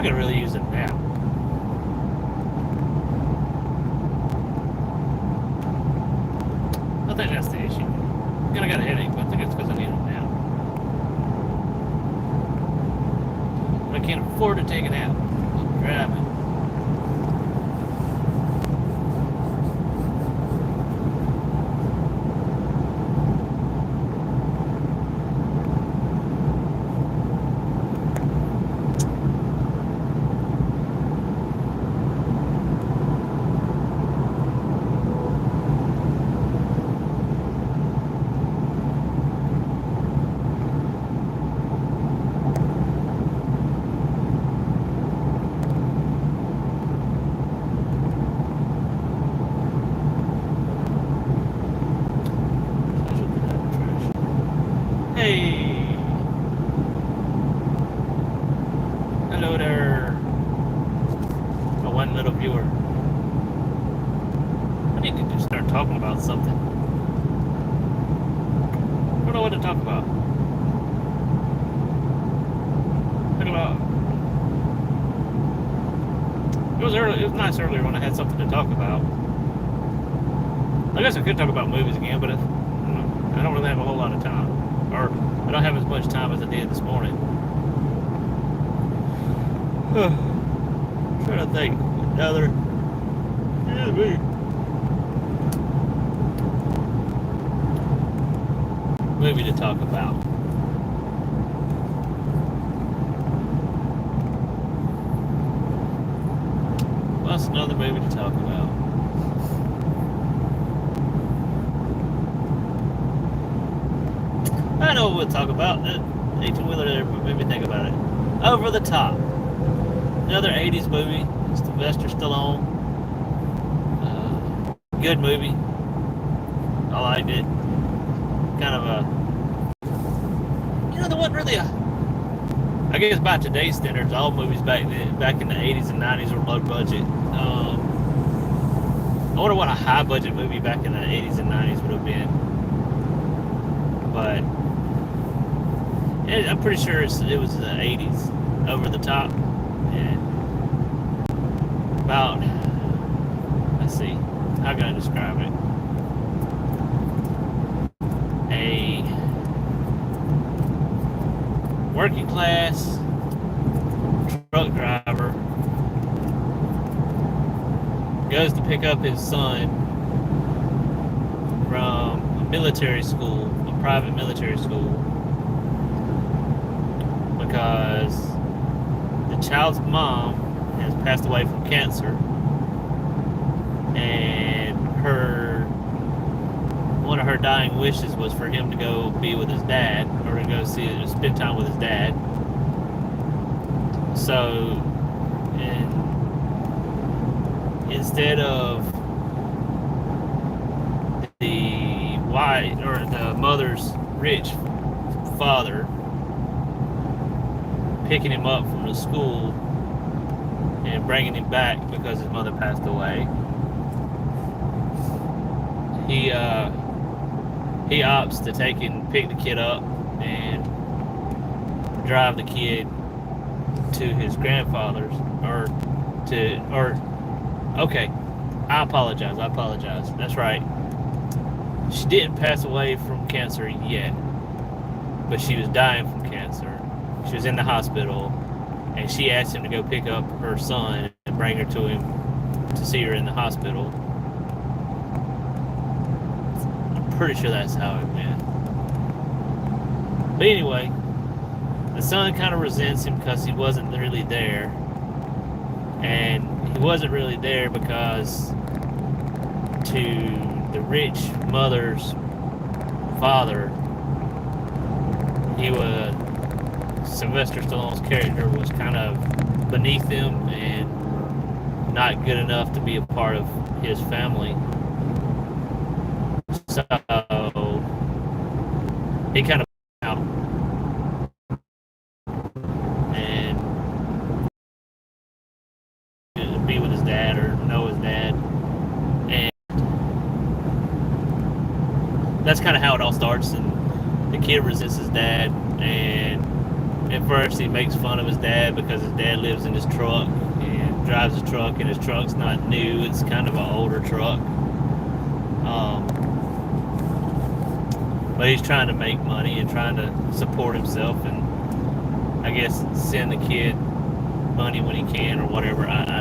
could really use a nap. I think that's the issue. I got a headache, but I think it's because I need a nap. But I can't afford to take a nap. I'm driving. Hey! Hello there! My one little viewer. I need to just start talking about something. I don't know what to talk about. Talk about... It was nice earlier when I had something to talk about. I guess I could talk about movies again, but I don't really have a whole lot of time. Or I don't have as much time as I did this morning. I'm trying to think. Another movie to talk about. What's another movie to talk about? I know what we'll talk about. 18-wheeler there made me think about it. Over the Top. Another 80s movie. Sylvester Stallone. Good movie. I liked it. Kind of a... there wasn't really a... I guess by today's standards, all movies back in the 80s and 90s were low budget. I wonder what a high budget movie back in the 80s and 90s would have been. But... I'm pretty sure it was the 80s, Over the Top, and about, let's see, how can I describe it? A working class truck driver goes to pick up his son from a military school, a private military school, because the child's mom has passed away from cancer, and one of her dying wishes was for him to go be with his dad, or to go spend time with his dad. So, instead of the mother's rich father picking him up from the school and bringing him back because his mother passed away, he opts to pick the kid up and drive the kid to his grandfather's, okay, I apologize, that's right, she didn't pass away from cancer yet, but she was dying from cancer. She was in the hospital, and she asked him to go pick up her son and bring her to him to see her in the hospital. I'm pretty sure that's how it went. But anyway, the son kind of resents him because he wasn't really there. And he wasn't really there because to the rich mother's father, Sylvester Stallone's character was kind of beneath him and not good enough to be a part of his family. So he kind of out and be with his dad or know his dad, and that's kind of how it all starts. And the kid resists his dad and at first he makes fun of his dad because his dad lives in his truck and drives a truck, and his truck's not new. It's kind of an older truck. But he's trying to make money and trying to support himself, and I guess send the kid money when he can or whatever. I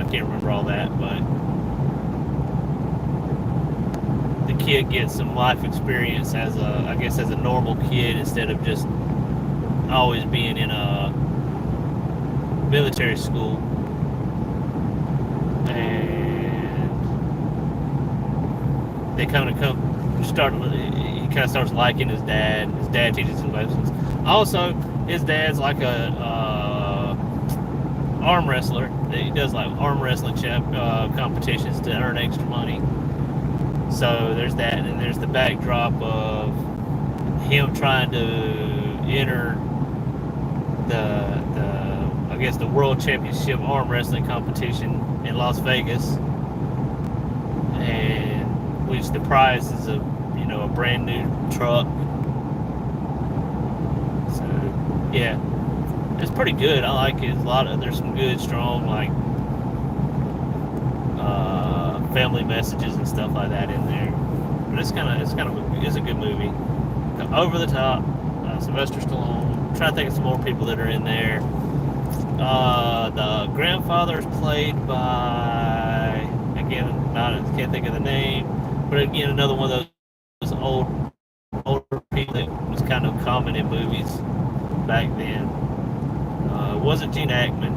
can't remember all that, but the kid gets some life experience as a normal kid instead of just always being in a military school. And they he kind of starts liking his dad. His dad teaches him lessons. Also, his dad's like a arm wrestler. He does like arm wrestling competitions to earn extra money. So there's that, and there's the backdrop of him trying to enter the World Championship arm wrestling competition in Las Vegas, and which the prize is a brand new truck. So yeah, it's pretty good. I like it. There's some good, strong family messages and stuff like that in there. But it's a good movie. Over the top. Sylvester Stallone. I'm trying to think of some more people that are in there. The grandfather is played by, again, I can't think of the name, but again, another one of those older people that was kind of common in movies back then. It wasn't Gene Hackman,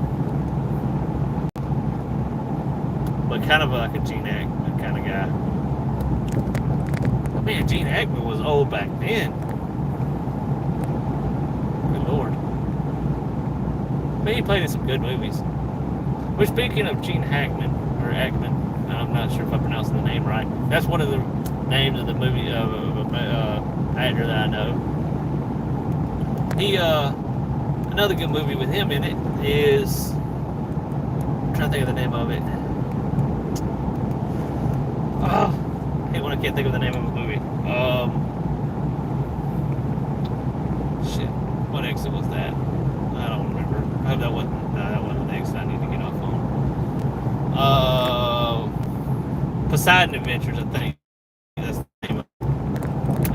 but kind of like a Gene Hackman kind of guy. But man, Gene Hackman was old back then. Good Lord. But he played in some good movies. But speaking of Gene Hackman, or Hackman, I'm not sure if I'm pronouncing the name right. That's one of the names of the movie actor that I know. He another good movie with him in it is, I'm trying to think of the name of it. Oh, I hate when I can't think of the name of a movie. Shit, what exit was that? I don't remember. I hope that wasn't the exit I need to get off on. Poseidon Adventures, I think. That's the name of it.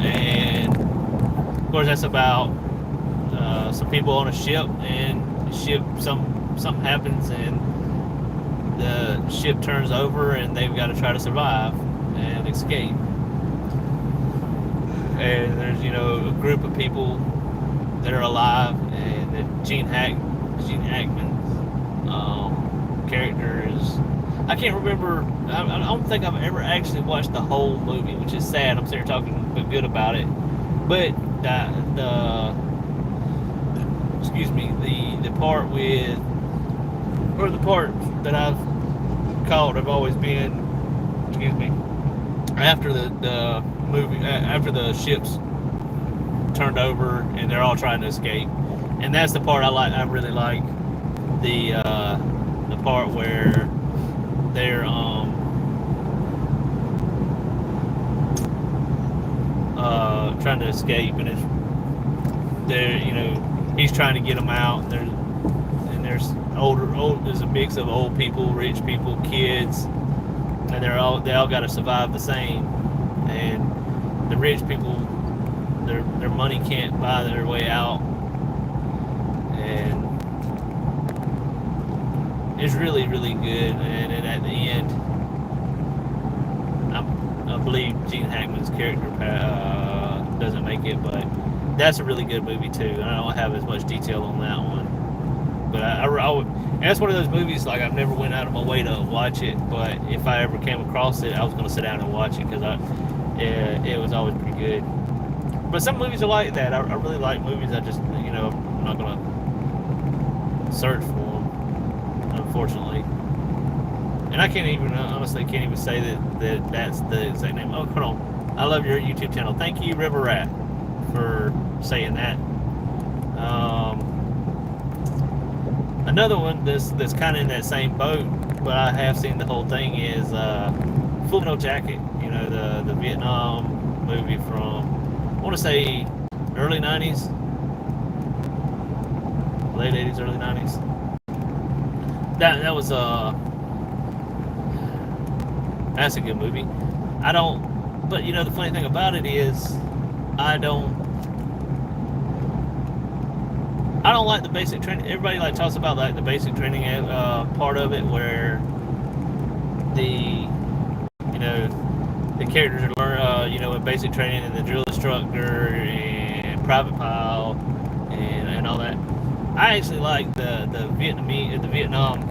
And of course, that's about some people on a ship, and the ship something happens, and the ship turns over, and they've got to try to survive and escape. And there's a group of people that are alive, and Gene Hackman's character is, I can't remember. I don't think I've ever actually watched the whole movie, which is sad. I'm sitting here talking good about it, but the part with, or the part that I've caught have always been, after the movie, after the ship's turned over and they're all trying to escape, and that's the part I really like. The part where they're trying to escape, and he's trying to get them out. There's there's a mix of old people, rich people, kids, and they all got to survive the same. And the rich people, their money can't buy their way out, and it's really, really good. And at the end, I believe Gene Hackman's character doesn't make it, but that's a really good movie too. I don't have as much detail on that one, but I would, and that's one of those movies, like, I've never went out of my way to watch it, but if I ever came across it, I was going to sit down and watch it, because it was always pretty good. But some movies are like that. I really like movies. I'm not going to search for them, unfortunately. And I honestly can't even say that's the exact name. Oh, hold on. I love your YouTube channel. Thank you, River Rat, for saying that. Another one that's kind of in that same boat, but I have seen the whole thing, is Full Metal Jacket. The Vietnam movie from, I want to say, early 90s. late 80s, early 90s. That was that's a good movie. I don't, but the funny thing about it is, I don't I don't like the basic training. Everybody like talks about like the basic training part of it, where the the characters are learn in basic training, and the drill instructor and private pile and all that. I actually like the Vietnam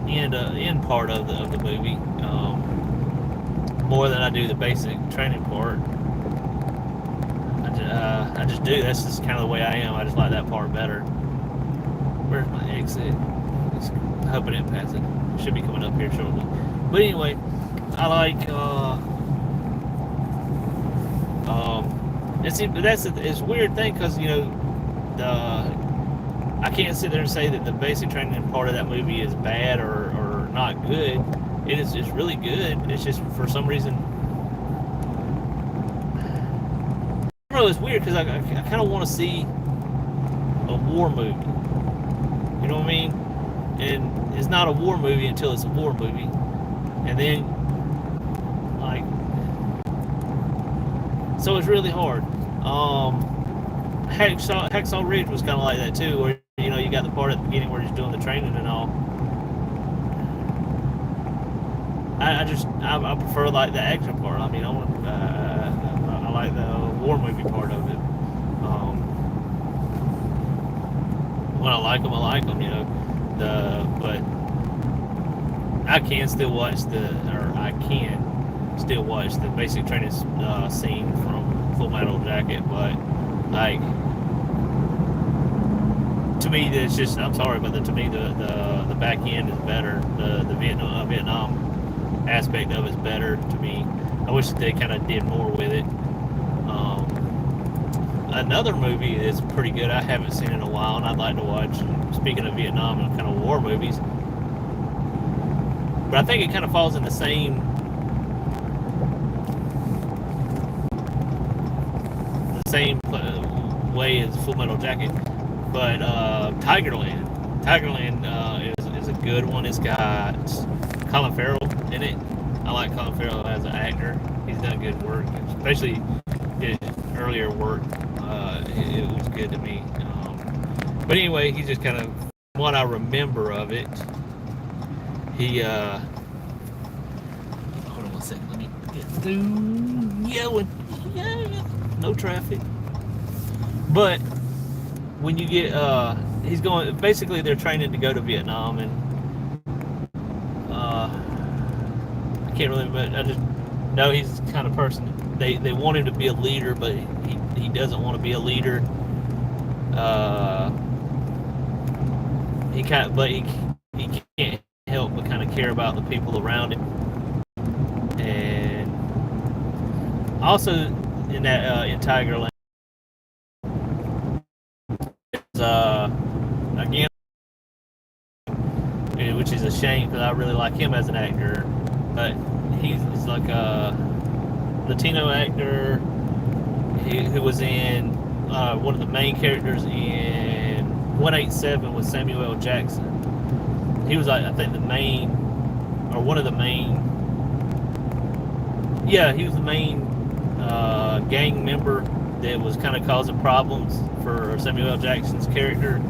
end part of the movie more than I do the basic training part. I just do. That's just kind of the way I am. I just like that part better. Where's my exit? I hope I didn't pass it. It should be coming up here shortly. But anyway, I like. It's a weird thing because I can't sit there and say that the basic training part of that movie is bad or not good. It's really good. It's just for some reason. I don't know, it's weird because I kind of want to see a war movie. You know what I mean? And it's not a war movie until it's a war movie. And then, like, so it's really hard. Hacksaw Ridge was kind of like that too, where you got the part at the beginning where he's doing the training and all. I prefer like the action part. I mean, I like the war movie part of it. When I like them, but I can still watch the basic training scene from Full Metal Jacket, but like, to me, it's just, I'm sorry, but to me the back end is better. The Vietnam aspect of it's better to me. I wish they kind of did more with it. Another movie that's pretty good I haven't seen in a while, and I'd like to watch, speaking of Vietnam and kind of war movies, but I think it kind of falls in the same way as Full Metal Jacket, but Tigerland. Tigerland is a good one. It's got Colin Farrell in it. I like Colin Farrell as an actor. He's done good work, especially his earlier work. It was good to me. But anyway, he's just kind of what I remember of it. He hold on one second. Let me get through yelling. Yeah, no traffic. But when you get he's going, basically they're training to go to Vietnam, and I can't really, but I just know he's the kind of person they want him to be a leader, but he doesn't want to be a leader. He can't help but kind of care about the people around him. And also in in Tigerland, again, which is a shame because I really like him as an actor, but he's like a Latino actor who was in one of the main characters in 187 with Samuel L. Jackson. He was, I think, the main, or one of the main, yeah, he was the main gang member that was kind of causing problems for Samuel L. Jackson's character,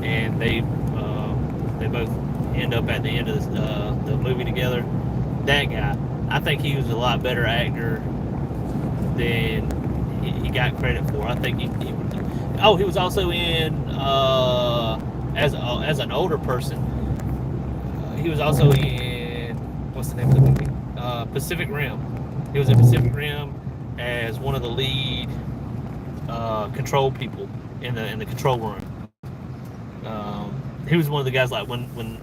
and they both end up at the end of the movie together. That guy, I think he was a lot better actor than he got credit for. I think he was also in as an older person. He was also in, what's the name of the movie? Pacific Rim. He was in Pacific Rim as one of the lead control people in the control room. He was one of the guys, like when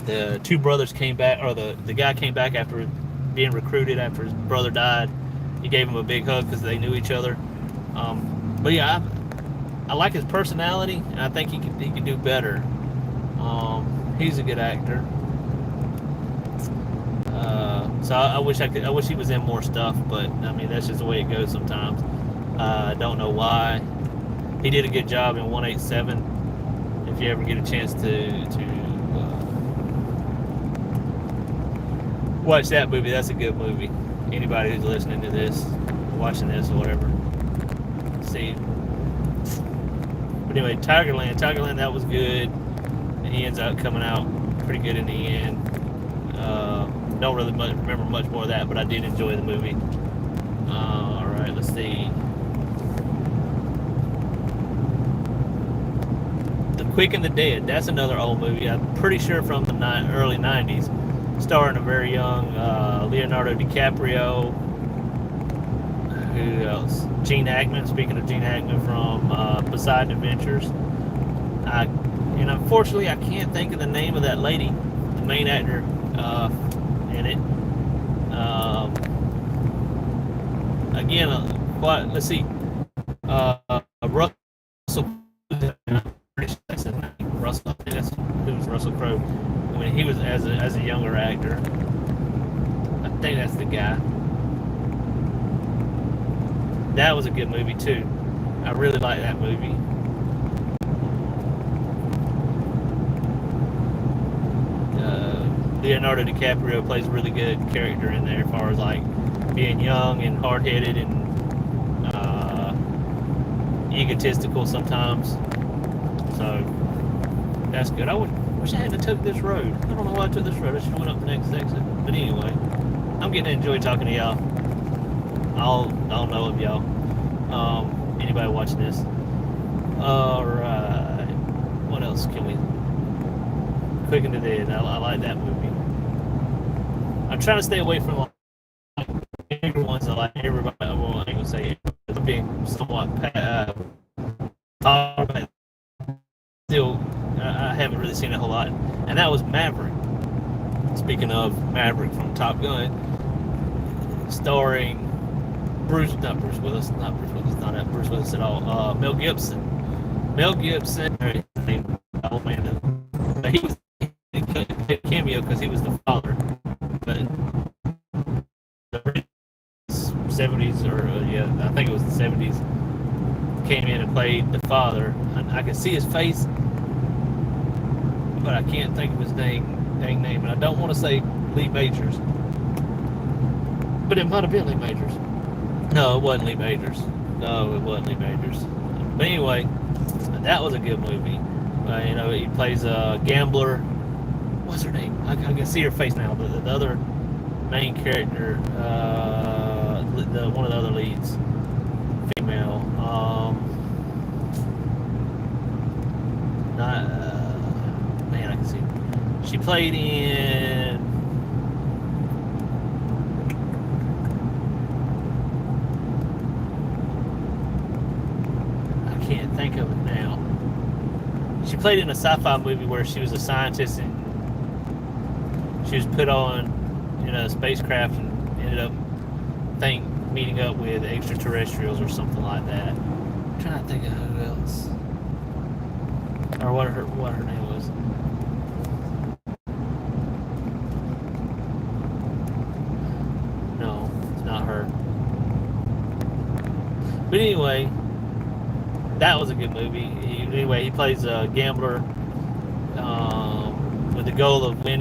the two brothers came back, or the guy came back after being recruited after his brother died. He gave him a big hug because they knew each other. But yeah, I like his personality, and I think he could do better. He's a good actor. So I wish he was in more stuff, but I mean, that's just the way it goes sometimes. I don't know why. he did a good job in 187. If you ever get a chance to watch that movie, that's a good movie. Anybody who's listening to this, watching this, or whatever, see. But anyway, Tigerland, that was good. And he ends up coming out pretty good in the end. Don't really remember much more of that, but I did enjoy the movie. All right, let's see. The Quick and the Dead. That's another old movie. I'm pretty sure from the early 90s. Starring a very young Leonardo DiCaprio. Who else? Gene Hackman. Speaking of Gene Hackman from Poseidon Adventures. And unfortunately, I can't think of the name of that lady, the main actor in it. Again, let's see. Russell. Russell. It was Russell Crowe. I mean, he was as a younger actor. I think that's the guy. That was a good movie too. I really like that movie. Leonardo DiCaprio plays a really good character in there, as far as like being young and hard-headed and egotistical sometimes. So that's good. I wish I hadn't took this road. I don't know why I took this road. I should have went up the next exit. But anyway, I'm getting to enjoy talking to y'all. I'll know of y'all. Anybody watching this? All right. What else can we? Quick and the Dead. I like that movie. I'm trying to stay away from like bigger ones. I like everybody. Well, I ain't gonna say it. Being somewhat but still, I haven't really seen a whole lot. And that was Maverick. Speaking of Maverick from Top Gun, starring not Bruce Willis at all. Mel Gibson. Oh man, he was a cameo because he was the father. But the 70s, or I think it was the 70s, came in and played the father. I can see his face, but I can't think of his dang name. And I don't want to say Lee Majors, but it might have been Lee Majors. No, it wasn't Lee Majors. But anyway, that was a good movie. He plays a gambler. What's her name? I can see her face now. The other main character, one of the other leads, female. Man, I can see her. She played in. I can't think of it now. She played in a sci-fi movie where she was a scientist and she was put on a spacecraft and ended up meeting up with extraterrestrials or something like that. I'm trying to think of who else or what her name was. No, it's not her. But anyway, that was a good movie. He plays a gambler with the goal of winning